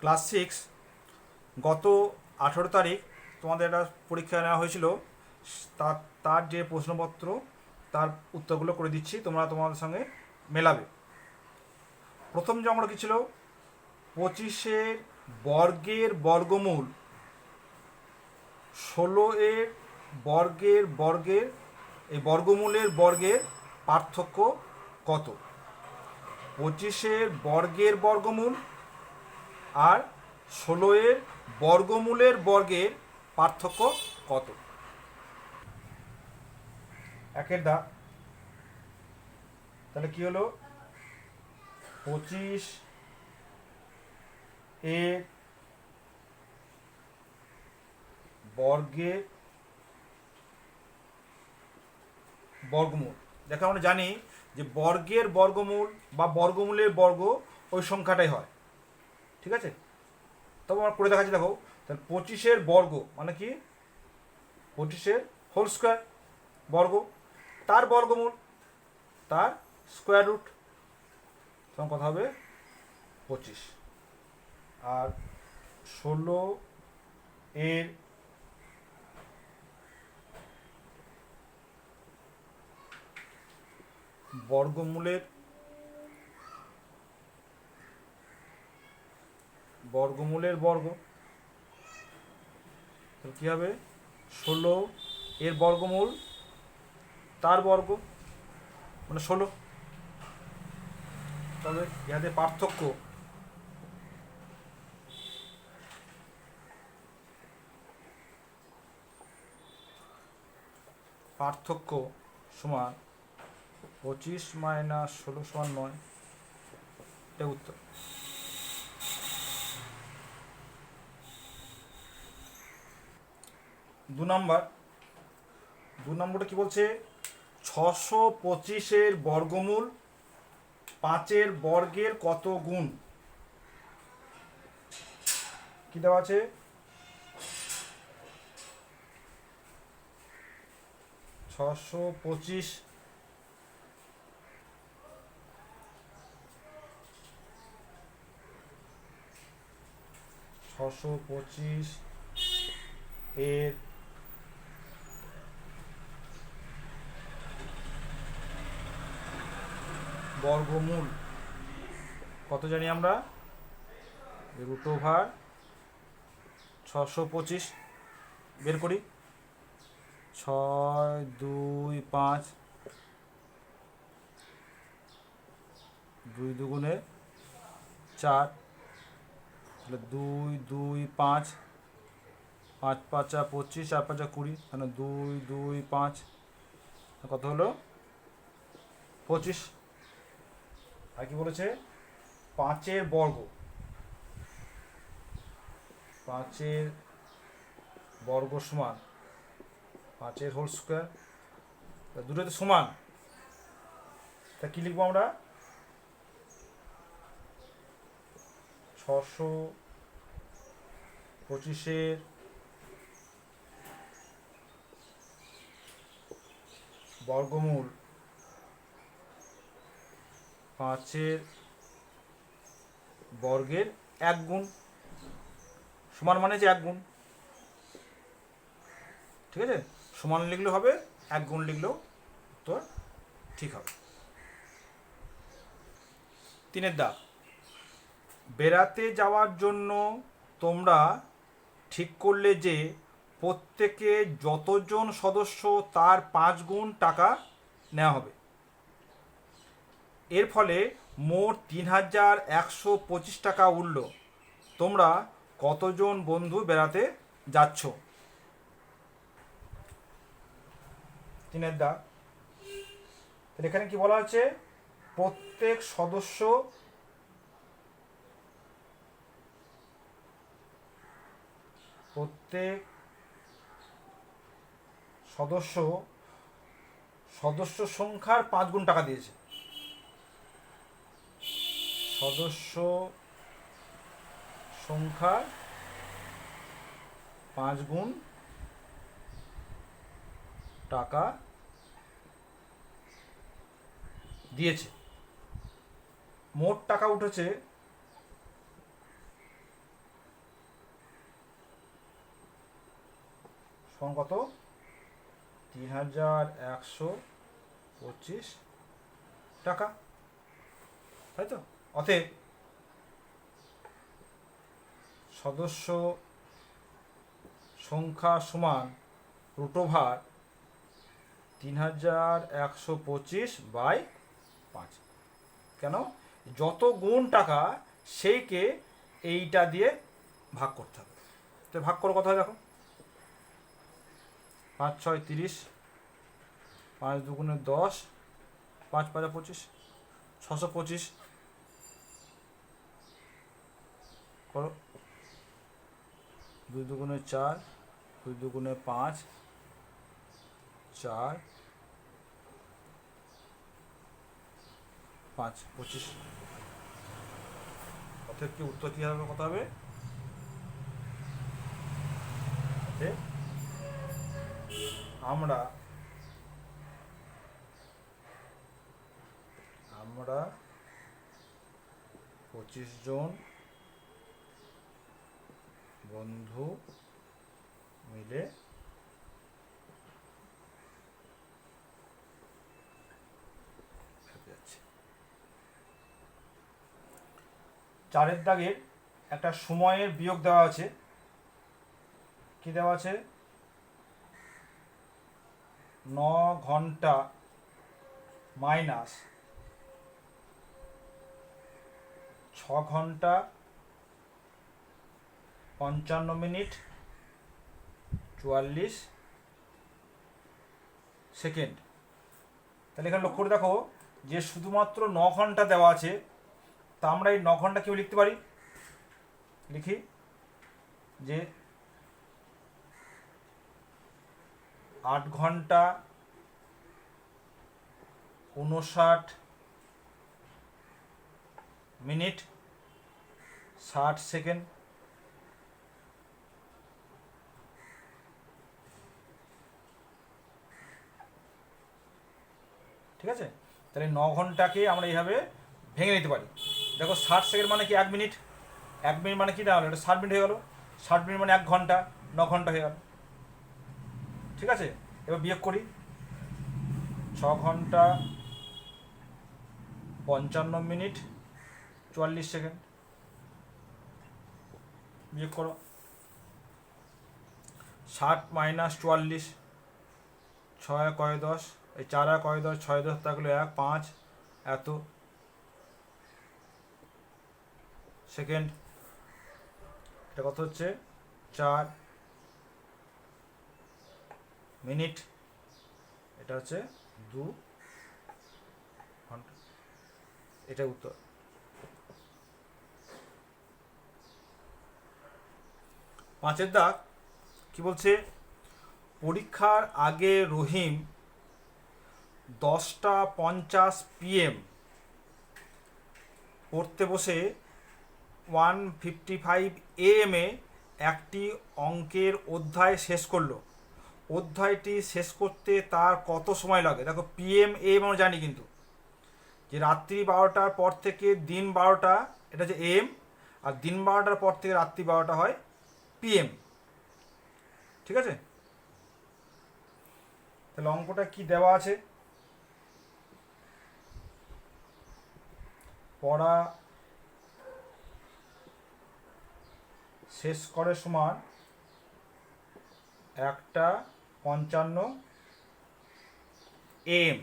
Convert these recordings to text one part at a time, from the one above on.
Class 6 গত 18 তারিখ তোমাদের একটা পরীক্ষা নেওয়া হয়েছিল। তার তার যে প্রশ্নপত্র তার উত্তরগুলো করে দিচ্ছি, তোমরা তোমাদের সঙ্গে মেলাবে। প্রথম যে অঙ্কটা কী ছিল, 25-এর বর্গের বর্গমূল 16-এর বর্গের এই বর্গমূলের বর্গের পার্থক্য কত? 25-এর বর্গের বর্গমূল আর 16-এর বর্গমূলের বর্গের পার্থক্য কত? একের দাগ। তাহলে কি হলো, 25-এর বর্গের বর্গমূল। দেখো আমরা জানি যে বর্গের বর্গমূল বা বর্গমূলের বর্গ ওই সংখ্যাটাই হয়, ঠিক আছে? তবে আমরা করে দেখাচ্ছি। দেখো, তাহলে 25-এর বর্গ মানে কি, 25-এর হোল স্কোয়ার বর্গ, তার বর্গমূল তার স্কোয়ার রুট, তখন কথা হবে 25। আর 16-এর বর্গমূলের বর্গ, তাহলে কী হবে, 16-এর বর্গমূল তার বর্গ মানে 16। তবে ইহাদের পার্থক্য সমান 25 - 16 = 9। এটা উত্তর। দু নম্বরটা কি বলছে, 625-এর বর্গমূল 5-এর বর্গের কত গুণ? কি দেওয়া আছে, 625 এর বর্গমূল কত জানি আমরা, √625 বের করি। 6, 2, 5, 2 দুগুণে 4, তাহলে 2, 2, 5, 5 × 5 = 25, 4 × 5 = 20, তাহলে 2, 2, 5 কত হলো, 25। আর কি বলেছে, 5-এর বর্গ, 5-এর বর্গ সমান 5-এর হোল স্কোয়ার, দুটোতে সমান। তা কি লিখবো আমরা, 625-এর বর্গমূল 5-এর বর্গের 1 গুণ, সমান মানে যে 1 গুণ, ঠিক আছে? সমান লিখলেও হবে, 1 গুণ লিখলেও উত্তর ঠিক হবে। 3-এর দাগ। বেড়াতে যাওয়ার জন্য তোমরা ঠিক করলে যে প্রত্যেকে যতজন সদস্য তার 5 গুণ টাকা নেওয়া হবে। এর ফলে মোট 3125 টাকা উঠল। তোমরা কতজন বন্ধু বেড়াতে যাচ্ছ? 3-এর দাগ। তাহলে এখানে কি বলা হচ্ছে, প্রত্যেক সদস্য সদস্য সংখ্যার 5 গুণ টাকা দিয়েছে। সদস্য সংখ্যার 5 গুণ টাকা দিয়েছে। মোট টাকা উঠেছে সমান কত? 3125 টাকা, তাই তো? অতএব সদস্য সংখ্যা সমান √, 3125/5। কেন? যত গুণ টাকা সেইকে এইটা দিয়ে ভাগ করতে হবে। তো ভাগ করো কথা হয় দেখো, 5 6 30, 5 2 10, 5 5 25, 625 করো, 2 2 4, 2 2 5, 4 5 25। অর্থাৎ কি উত্তর কী হবে? কত হবে? আমরা 25 জন বন্ধু মিলে যাচ্ছি। 4 দাগের একটা সময়ের বিয়োগ দেওয়া আছে। কি দেওয়া আছে? 9 ঘন্টা মাইনাস 6 ঘন্টা 55 মিনিট 44 সেকেন্ড। তাহলে এখানে লক্ষ্য করে দেখো যে শুধুমাত্র 9 ঘন্টা দেওয়া আছে, তা আমরা এই 9 ঘন্টা কেউ লিখতে পারি। লিখি যে 8 ঘন্টা 59 মিনিট 60 সেকেন্ড। ঠিক আছে? তাহলে 9 ঘন্টাকে আমরা এইভাবে ভেঙে নিতে পারি। দেখো 60 সেকেন্ড মানে কি 1 মিনিট, 1 মিনিট মানে কি দাঁড়ালো? এটা 60 মিনিট হয়ে গেল, 60 মিনিট মানে 1 ঘন্টা, 9 ঘন্টা হয়ে গেল। ঠিক আছে? এবার বিয়োগ করি, 6 ঘন্টা 55 মিনিট 44 সেকেন্ড। বিয়োগ করো, 60 মাইনাস 44, 6 কয় 10, এই 4 কয় 10, 6 10 থাকলো 1 5 এত সেকেন্ড। এটা কত হচ্ছে? 4 মিনিট। এটা হচ্ছে 2 ঘন্টা। এটা উত্তর। 5 দাগ কি বলছে? পরীক্ষার আগে রহিম 10:50 PM পড়তে বসে 1:55 AM একটি অঙ্কের অধ্যায় শেষ করলো। অধ্যায়টি শেষ করতে তার কত সময় লাগে? দেখো PM AM আমরা জানি, কিন্তু যে রাত্রি 12টার পর থেকে দিন 12টা এটা হচ্ছে AM, আর দিন 12টার পর থেকে রাত্রি 12টা হয় PM। ঠিক আছে? তাহলে অঙ্কটা কি দেওয়া আছে? পড়া শেষ করে সমান 1:55 AM।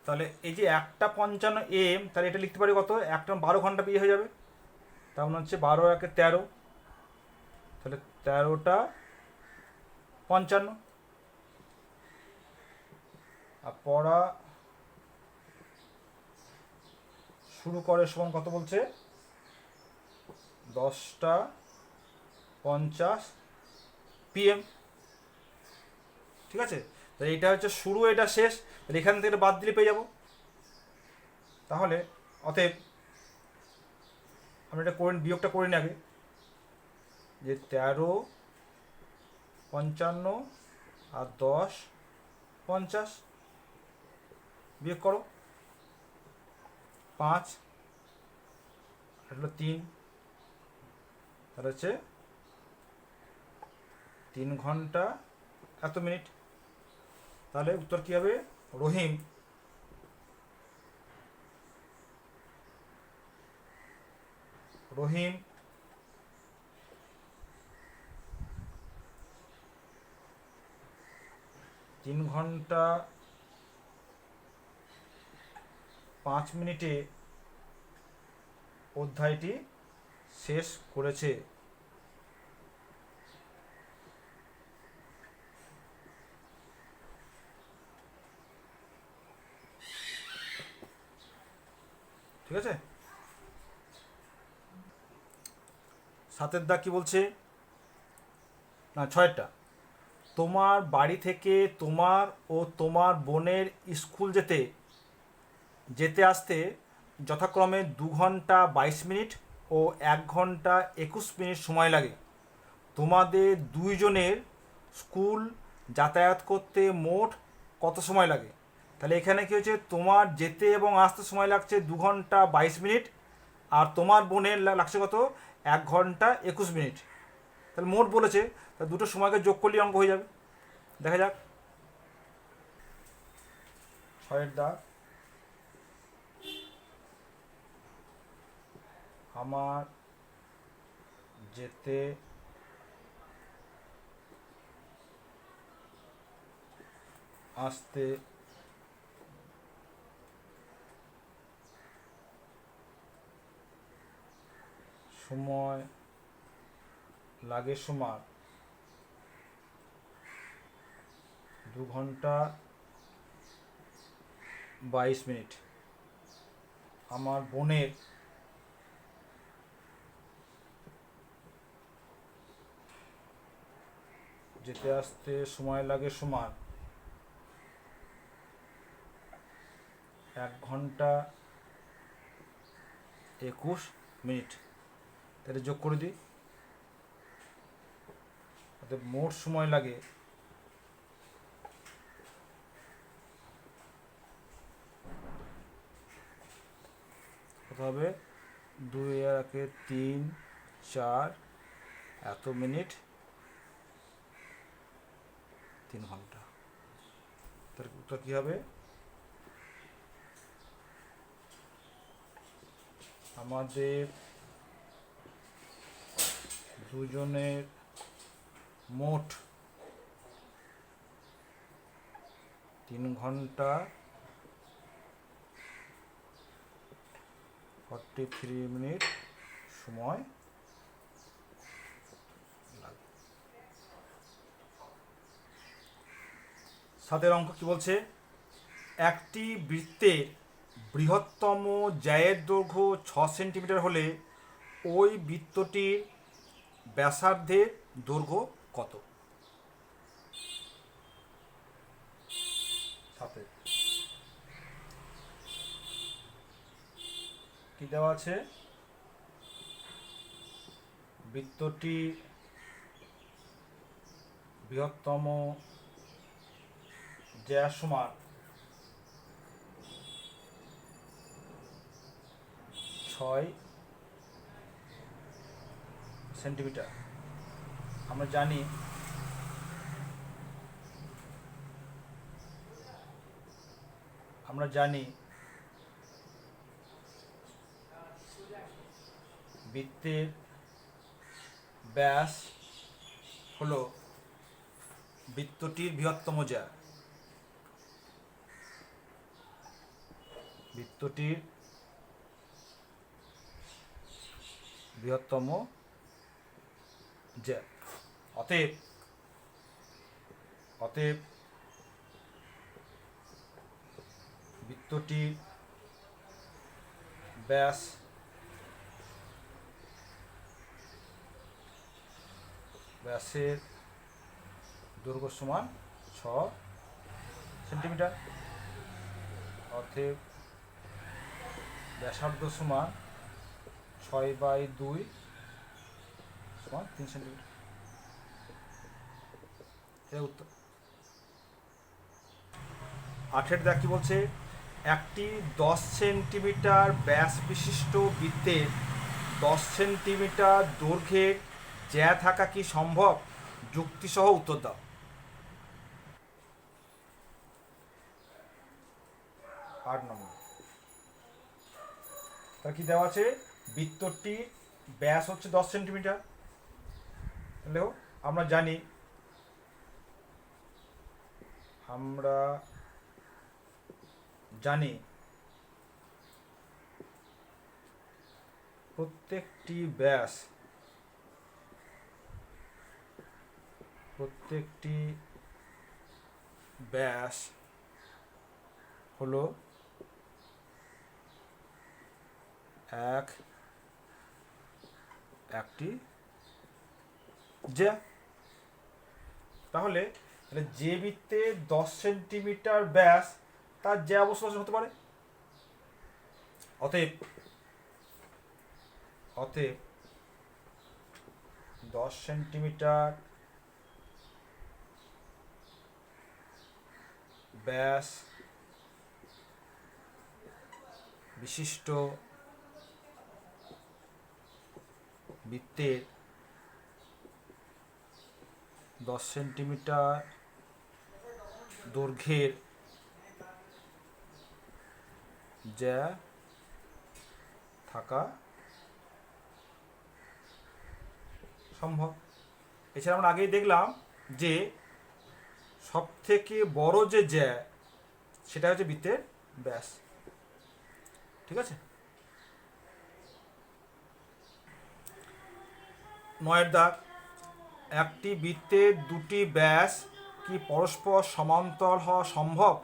তাহলে এই যে 1:55 AM, তাহলে এটা লিখতে পারি কত? 12 ঘন্টা বিয়ে হয়ে যাবে। তার মানে হচ্ছে 12 একে 13, তাহলে 13টা 55। আর পড়া শুরু করে সমান কত বলছে? 10:50 PM। ঠিক আছে? তাহলে এটা হচ্ছে শুরু, এটা শেষ, তাহলে এখান থেকে বাদ দিলে পেয়ে যাব। তাহলে অতএব আমরা এটা করে বিয়োগটা করে নিই আগে, যে 13:55 আর 10:50 বিয়োগ করো, 5 এটা হলো 3, তাহলে হচ্ছে 3 ঘন্টা এত মিনিট। তাহলে উত্তর কী হবে? রহিম 3 ঘন্টা 5 মিনিটে অধ্যায়টি শেষ করেছে। ঠিক আছে। 7 দাগ কি বলছে? না, 6টা। তোমার বাড়ি থেকে তোমার ও তোমার বোনের স্কুল যেতে আসতে যথাক্রমে 2 ঘন্টা 22 মিনিট ও 1 ঘন্টা 21 মিনিট সময় লাগে। তোমাদের দুইজনের স্কুল যাতায়াত করতে মোট কত সময় লাগে? তাহলে এখানে কী হচ্ছে, তোমার যেতে এবং আসতে সময় লাগছে 2 ঘন্টা 22 মিনিট, আর তোমার বোনের লাগছে কত? 1 ঘন্টা 21 মিনিট। তাহলে মোট বলেছে, তাহলে দুটো সময়কে যোগ করলেই অঙ্ক হয়ে যাবে। দেখা যাক। 6 দাগ। আমার যেতে আসতে সময় লাগে সমান 2 ঘন্টা 22 মিনিট। আমার বোনের যেতে আসতে সময় লাগে সমান 1 ঘন্টা 21 মিনিট। তাহলে যোগ করে দিই, অর্থাৎ মোট সময় লাগে কত হবে? 2 আর 1 3 4 এত মিনিট 3 ঘন্টা। তার উত্তর কী হবে? আমাদের দুজনের মোট 3 ঘন্টা 43 মিনিট সময় লাগে। 7 অঙ্ক কি বলছে? একটি বৃত্তের বৃহত্তম জ্যায়ের দৈর্ঘ্য 6 সেন্টিমিটার হলে ওই বৃত্তটির ব্যাসার্ধের দৈর্ঘ্য কত? 7 কি দেওয়া আছে? বৃত্তটির বৃহত্তম জ্যা সমান 6 সেন্টিমিটার। আমরা জানি বৃত্তের ব্যাস হলো বৃত্তটির বৃহত্তম জ্যা। বৃত্তটির বৃহত্তম জ্যা। অতএব বৃত্তটির ব্যাসের দৈর্ঘ্য সমান 6 সেন্টিমিটার। অতএব ব্যাসার্ধ সমান 6/2 সমান 3 সেন্টিমিটার। এর উত্তর। 8 দেখ কি বলছে? একটি 10 সেন্টিমিটার ব্যাস বিশিষ্ট বৃত্তের 10 সেন্টিমিটার দৈর্ঘ্যের জ্যা থাকা কি সম্ভব? যুক্তিসহ উত্তর দাও। 8 নম্বর। তা কি দেওয়া আছে? বৃত্তটি ব্যাস হচ্ছে 10 সেন্টিমিটার। তাহলে আমরা জানি প্রত্যেকটি ব্যাস হলো একটি জ্যা। তাহলে যে বৃত্তে 10 সেন্টিমিটার ব্যাস তার জ্যা অবস্থান হতে পারে। অতএব 10 সেন্টিমিটার ব্যাস বিশিষ্ট বৃত্তের 10 সেন্টিমিটার দৈর্ঘ্যের জ্যা থাকা সম্ভব। এছাড়া আমরা আগেই দেখলাম যে সব থেকে বড় যে জ্যা সেটা হচ্ছে বৃত্তের ব্যাস। ঠিক আছে। 9 দাগ। একটি বৃত্তের দুটি ব্যাস কি পরস্পর সমান্তরাল হওয়া সম্ভব?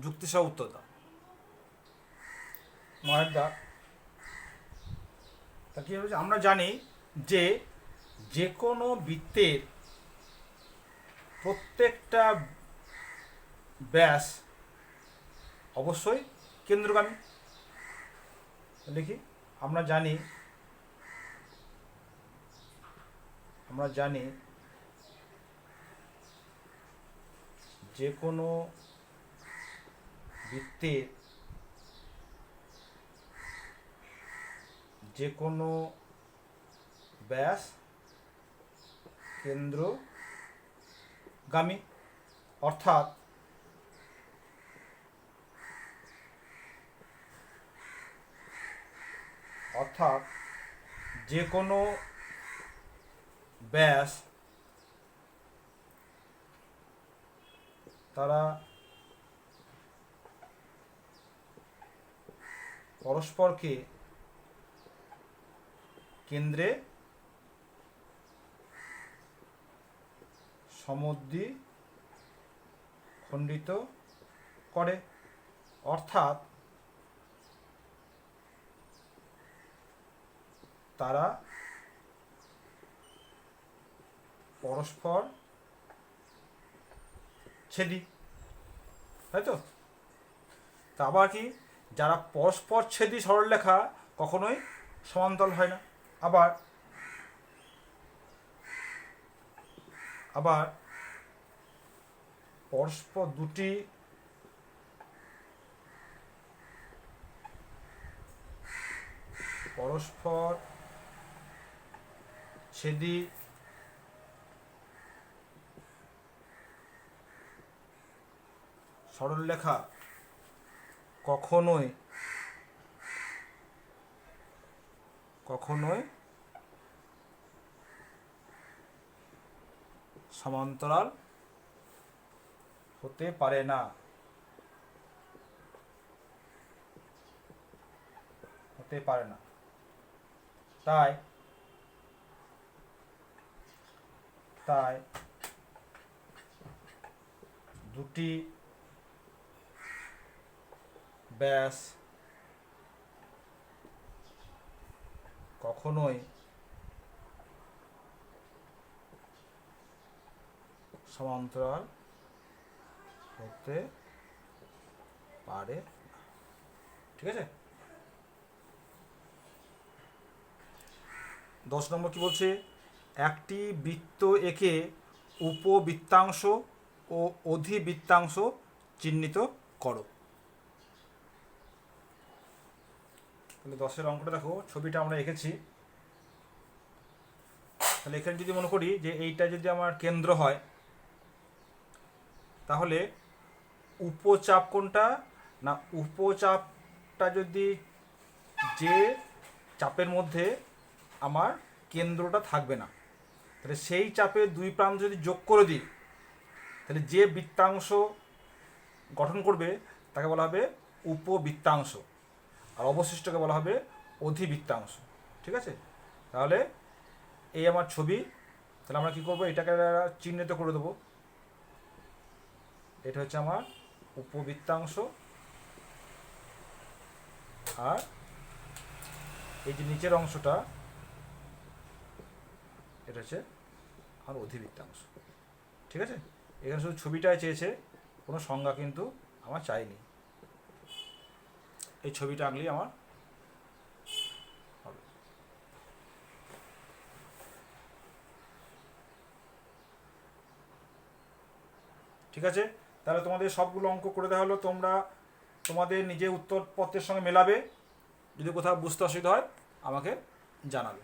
যুক্তিসহ উত্তর দাও। 9 দাগ। তা কি হচ্ছে? আমরা জানি যে যে কোনো বৃত্তের প্রত্যেকটা ব্যাস অবশ্যই কেন্দ্রগামী। লিখি, আমরা জানি যে কোনো বৃত্তের যে কোনো ব্যাস কেন্দ্রগামী, অর্থাৎ যে কোনো ব্যাস তারা পরস্পরকে কেন্দ্রে সমদ্বিখণ্ডিত করে। অর্থাৎ তারা পরস্পর ছেদি, তাই তো? তা আবার কি, যারা পরস্পর ছেদি সরলরেখা কখনোই সমান্তরাল হয় না। আবার পরস্পর দুটি পরস্পর ছেদি সরলরেখা কখনোই সমান্তরাল হতে পারে না। তাই দুটি ব্যাস কখনোই সমান্তরাল হতে পারে। ঠিক আছে। 10 নম্বর কি বলছে? একটি বৃত্ত এঁকে উপবৃত্তাংশ ও অধিবৃত্তাংশ চিহ্নিত করো। তাহলে 10-এর অঙ্কটা দেখো, ছবিটা আমরা এঁকেছি। তাহলে এখানে যদি মনে করি যে এইটা যদি আমার কেন্দ্র হয়, তাহলে উপচাপ কোনটা না, উপচাপটা যদি যে চাপের মধ্যে আমার কেন্দ্রটা থাকবে না, তাহলে সেই চাপের দুই প্রান্ত যদি যোগ করে দিই, তাহলে যে বৃত্তাংশ গঠন করবে তাকে বলা হবে উপবৃত্তাংশ, আর অবশিষ্টকে বলা হবে অধিবৃত্তাংশ। ঠিক আছে, তাহলে এই আমার ছবি। তাহলে আমরা কী করবো, এটাকে চিহ্নিত করে দেবো। এটা হচ্ছে আমার উপবৃত্তাংশ, আর এই যে নিচের অংশটা এটা হচ্ছে আমার অধিবৃত্তাংশ। ঠিক আছে, এখানে শুধু ছবিটাই চেয়েছে, কোনো সংজ্ঞা কিন্তু আমার চাইনি। এই ছবিটা আঁকলেই আমার হবে। ঠিক আছে, তাহলে তোমাদের সবগুলো অঙ্ক করে দেওয়া হলো। তোমরা তোমাদের নিজে উত্তরপত্রের সঙ্গে মেলাবে। যদি কোথাও বুঝতে অসুবিধা হয় আমাকে জানাবে।